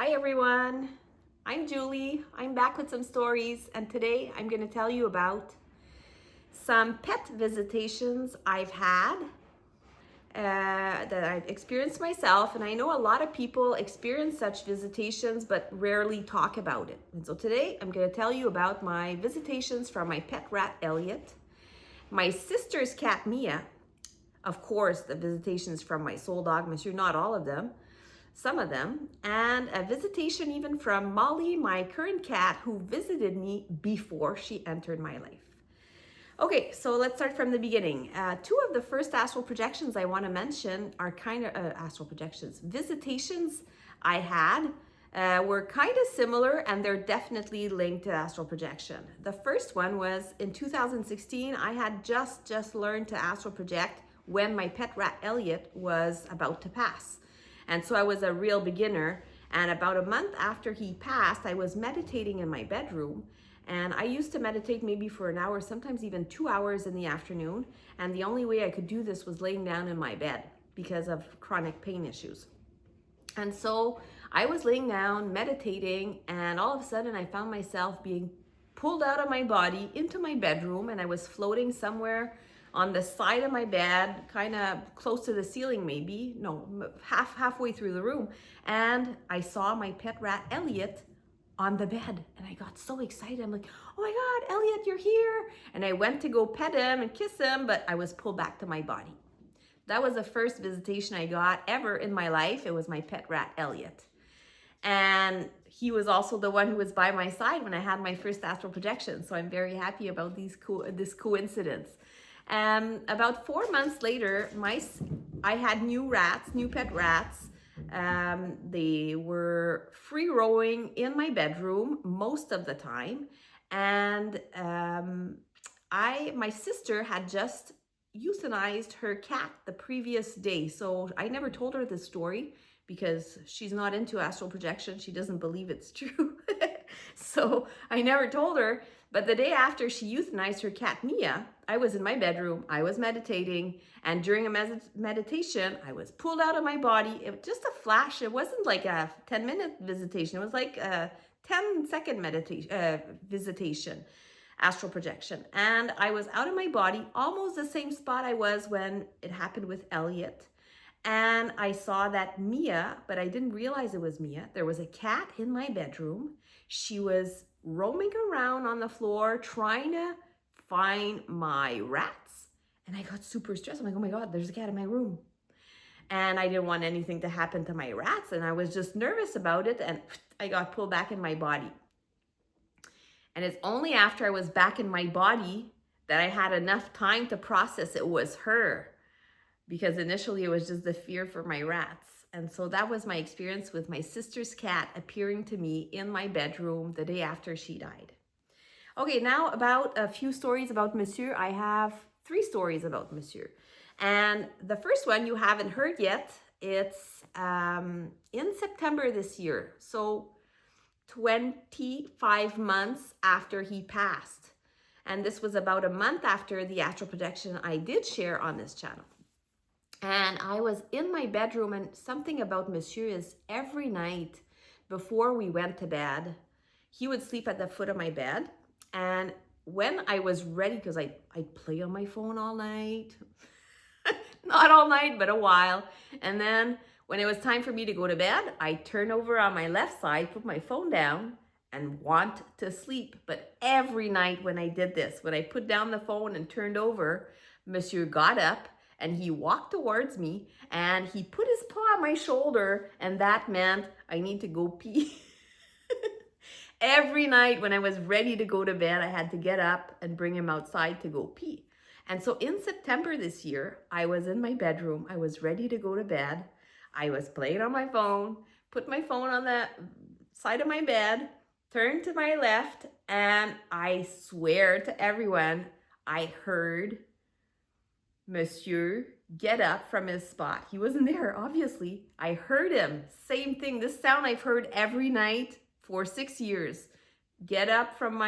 Hi everyone, I'm Julie. I'm back with some stories, and today I'm going to tell you about some pet visitations I've had that I've experienced myself. And I know a lot of people experience such visitations but rarely talk about it. And so today I'm going to tell you about my visitations from my pet rat Elliot, my sister's cat Mia, of course the visitations from my soul dog Monsieur, not all of them, some of them, and a visitation even from Molly, my current cat, who visited me before she entered my life. Okay, so let's start from the beginning. Two of the first astral projections I want to mention are kind of astral projections. Visitations I had were kind of similar, and they're definitely linked to astral projection. The first one was in 2016. I had just learned to astral project when my pet rat Elliot was about to pass. And so I was a real beginner. And about a month after he passed, I was meditating in my bedroom. And I used to meditate maybe for an hour, sometimes even 2 hours in the afternoon. And the only way I could do this was laying down in my bed because of chronic pain issues. And so I was laying down, meditating, and all of a sudden I found myself being pulled out of my body into my bedroom, and I was floating somewhere on the side of my bed, kind of close to the ceiling, maybe, no, halfway through the room. And I saw my pet rat Elliot on the bed, and I got so excited. I'm like, oh my God, Elliot, you're here. And I went to go pet him and kiss him, but I was pulled back to my body. That was the first visitation I got ever in my life. It was my pet rat Elliot. And he was also the one who was by my side when I had my first astral projection. So I'm very happy about this coincidence. About 4 months later, I had new pet rats. They were free roaming in my bedroom most of the time. And my sister had just euthanized her cat the previous day. So I never told her this story because she's not into astral projection. She doesn't believe it's true. So I never told her. But the day after she euthanized her cat Mia, I was in my bedroom, I was meditating, and during a meditation, I was pulled out of my body. It was just a flash. It wasn't like a 10-minute visitation. It was like a 10-second visitation, astral projection. And I was out of my body, almost the same spot I was when it happened with Elliot. And I saw that Mia, but I didn't realize it was Mia. There was a cat in my bedroom. She was roaming around on the floor trying to find my rats. And I got super stressed. I'm like, oh my God, there's a cat in my room. And I didn't want anything to happen to my rats. And I was just nervous about it. And I got pulled back in my body. And it's only after I was back in my body that I had enough time to process it was her. Because initially it was just the fear for my rats. And so that was my experience with my sister's cat appearing to me in my bedroom the day after she died. Okay, now about a few stories about Monsieur. I have 3 stories about Monsieur. And the first one you haven't heard yet. It's in September this year. So 25 months after he passed. And this was about a month after the astral projection I did share on this channel. And I was in my bedroom, and something about Monsieur is every night before we went to bed, he would sleep at the foot of my bed. And when I was ready, because I'd play on my phone all night, not all night, but a while. And then when it was time for me to go to bed, I'd turn over on my left side, put my phone down, and want to sleep. But every night when I did this, when I put down the phone and turned over, Monsieur got up, and he walked towards me, and he put his paw on my shoulder, and that meant I need to go pee. Every night when I was ready to go to bed, I had to get up and bring him outside to go pee. And so in September this year, I was in my bedroom. I was ready to go to bed. I was playing on my phone, put my phone on the side of my bed, turned to my left, and I swear to everyone, I heard Monsieur get up from his spot. He wasn't there, obviously. I heard him. Same thing. This sound I've heard every night for 6 years. Get up from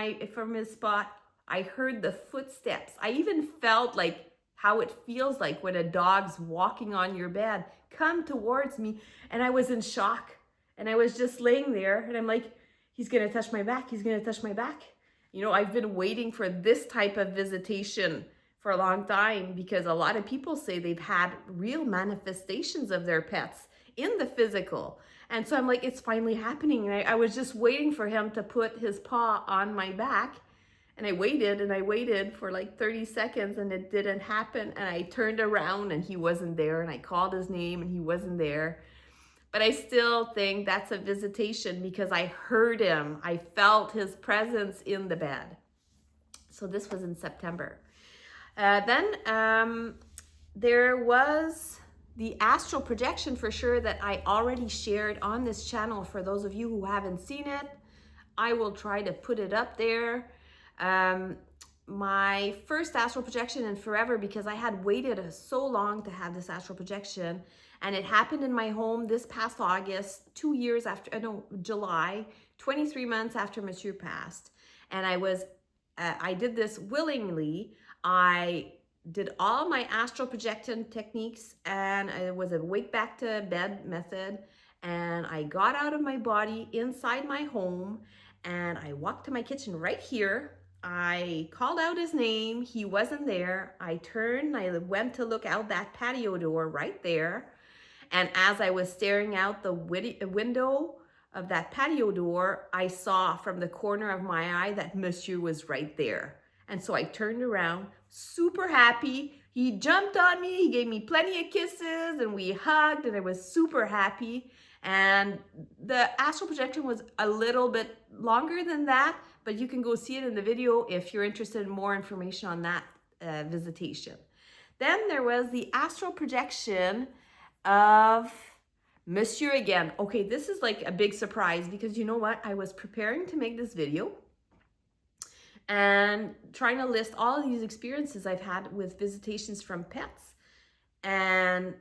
his spot. I heard the footsteps. I even felt like how it feels like when a dog's walking on your bed. Come towards me. And I was in shock. And I was just laying there and I'm like, he's going to touch my back. He's going to touch my back. You know, I've been waiting for this type of visitation for a long time because a lot of people say they've had real manifestations of their pets in the physical. And so I'm like, it's finally happening. And I was just waiting for him to put his paw on my back. And I waited for like 30 seconds and it didn't happen. And I turned around and he wasn't there. And I called his name and he wasn't there. But I still think that's a visitation because I heard him. I felt his presence in the bed. So this was in September. Then there was the astral projection for sure that I already shared on this channel. For those of you who haven't seen it, I will try to put it up there. My first astral projection in forever, because I had waited so long to have this astral projection, and it happened in my home this past August, 2 years after, July, 23 months after Monsieur passed. And I did this willingly. I did all my astral projection techniques, and it was a wake back to bed method. And I got out of my body inside my home, and I walked to my kitchen right here. I called out his name. He wasn't there. I turned, I went to look out that patio door right there. And as I was staring out the window of that patio door, I saw from the corner of my eye that Monsieur was right there. And so I turned around, super happy. He jumped on me. He gave me plenty of kisses and we hugged and I was super happy. And the astral projection was a little bit longer than that, but you can go see it in the video if you're interested in more information on that visitation. Then there was the astral projection of Monsieur again. Okay, this is like a big surprise because you know what? I was preparing to make this video and trying to list all of these experiences I've had with visitations from pets. And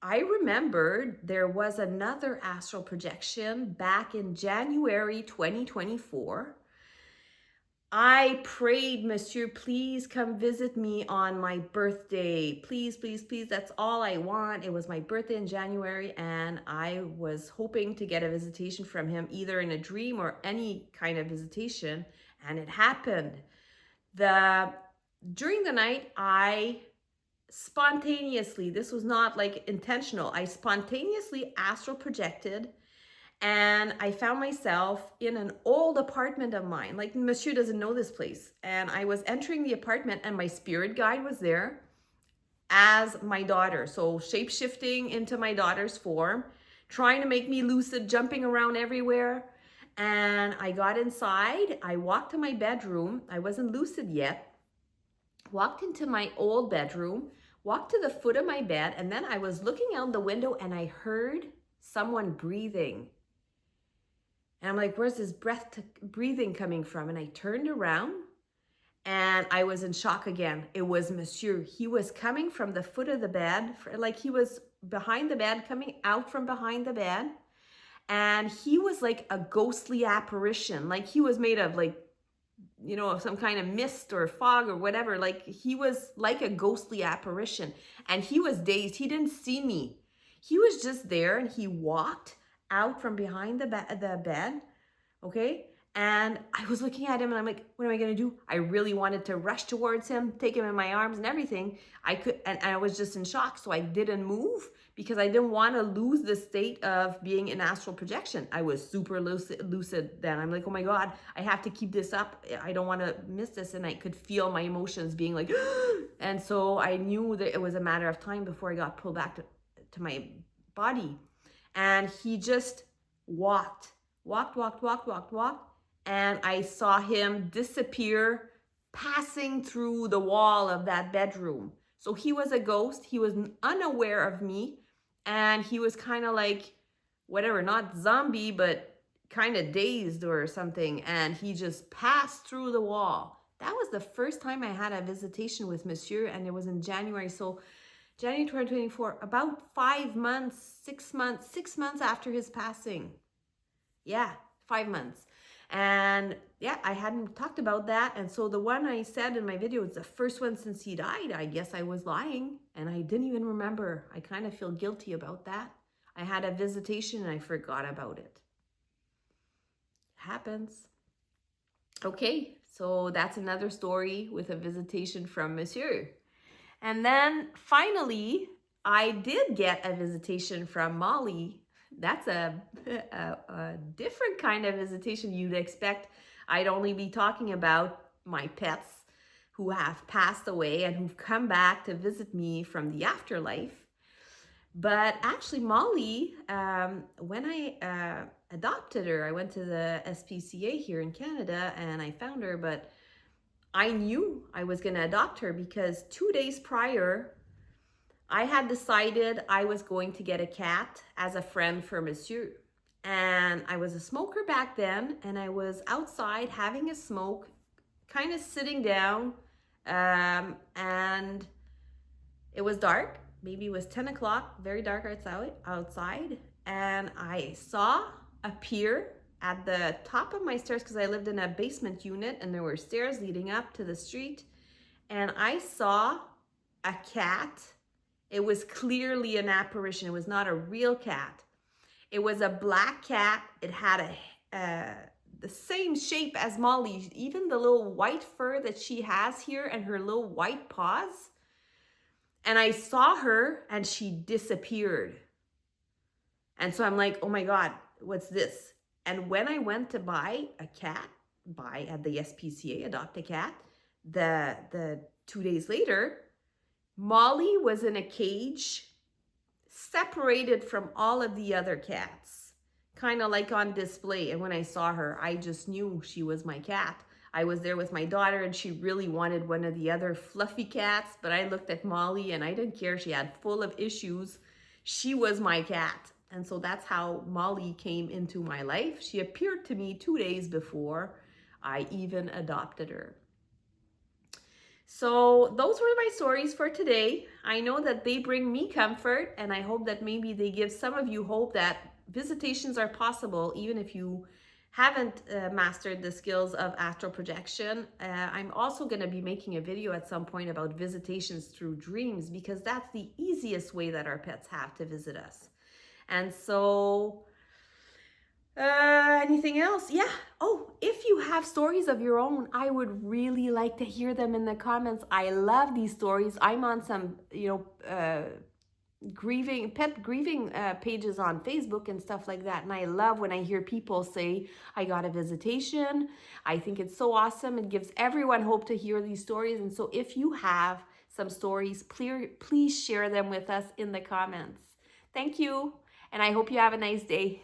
I remembered there was another astral projection back in January 2024. I prayed, Monsieur, please come visit me on my birthday. Please, please, please. That's all I want. It was my birthday in January, and I was hoping to get a visitation from him, either in a dream or any kind of visitation, and it happened. During the night, I spontaneously, this was not like intentional, I spontaneously astral projected. And I found myself in an old apartment of mine. Like, Monsieur doesn't know this place. And I was entering the apartment and my spirit guide was there as my daughter. So shape-shifting into my daughter's form, trying to make me lucid, jumping around everywhere. And I got inside. I walked to my bedroom. I wasn't lucid yet. Walked into my old bedroom, walked to the foot of my bed. And then I was looking out the window and I heard someone breathing. And I'm like, where's this breathing coming from? And I turned around and I was in shock again. It was Monsieur. He was coming from the foot of the bed, like he was behind the bed, coming out from behind the bed. And he was like a ghostly apparition. Like he was made of like, you know, some kind of mist or fog or whatever. Like he was like a ghostly apparition. And he was dazed. He didn't see me. He was just there and he walked out from behind the bed, okay? And I was looking at him and I'm like, what am I gonna do? I really wanted to rush towards him, take him in my arms and everything. And I was just in shock, so I didn't move because I didn't want to lose the state of being in astral projection. I was super lucid then. I'm like, oh my God, I have to keep this up. I don't want to miss this. And I could feel my emotions being like, and so I knew that it was a matter of time before I got pulled back to my body. And he just walked, and I saw him disappear, passing through the wall of that bedroom. So he was a ghost. He was unaware of me, and he was kind of like, whatever, not zombie, but kind of dazed or something, and he just passed through the wall. That was the first time I had a visitation with Monsieur, and it was in January. So January 2024, about 6 months after his passing. Yeah, 5 months. And yeah, I hadn't talked about that. And so the one I said in my video is the first one since he died. I guess I was lying and I didn't even remember. I kind of feel guilty about that. I had a visitation and I forgot about it. Happens. Okay, so that's another story with a visitation from Monsieur. And then finally, I did get a visitation from Molly. That's a different kind of visitation you'd expect. I'd only be talking about my pets who have passed away and who've come back to visit me from the afterlife. But actually, Molly, when I adopted her, I went to the SPCA here in Canada and I found her, but I knew I was going to adopt her because 2 days prior, I had decided I was going to get a cat as a friend for Monsieur. And I was a smoker back then, and I was outside having a smoke, kind of sitting down, and it was dark. Maybe it was 10 o'clock, very dark outside. And I saw appear at the top of my stairs, because I lived in a basement unit and there were stairs leading up to the street. And I saw a cat. It was clearly an apparition. It was not a real cat. It was a black cat. It had the same shape as Molly, even the little white fur that she has here and her little white paws. And I saw her and she disappeared. And so I'm like, oh my God, what's this? And when I went to buy a cat, at the SPCA, adopt a cat, the 2 days later, Molly was in a cage, separated from all of the other cats, kind of like on display. And when I saw her, I just knew she was my cat. I was there with my daughter and she really wanted one of the other fluffy cats, but I looked at Molly and I didn't care. She had full of issues. She was my cat. And so that's how Molly came into my life. She appeared to me 2 days before I even adopted her. So those were my stories for today. I know that they bring me comfort, and I hope that maybe they give some of you hope that visitations are possible, even if you haven't mastered the skills of astral projection. I'm also going to be making a video at some point about visitations through dreams, because that's the easiest way that our pets have to visit us. And so, anything else? Yeah. Oh, if you have stories of your own, I would really like to hear them in the comments. I love these stories. I'm on some, pet grieving pages on Facebook and stuff like that. And I love when I hear people say, I got a visitation. I think it's so awesome. It gives everyone hope to hear these stories. And so if you have some stories, please share them with us in the comments. Thank you. And I hope you have a nice day.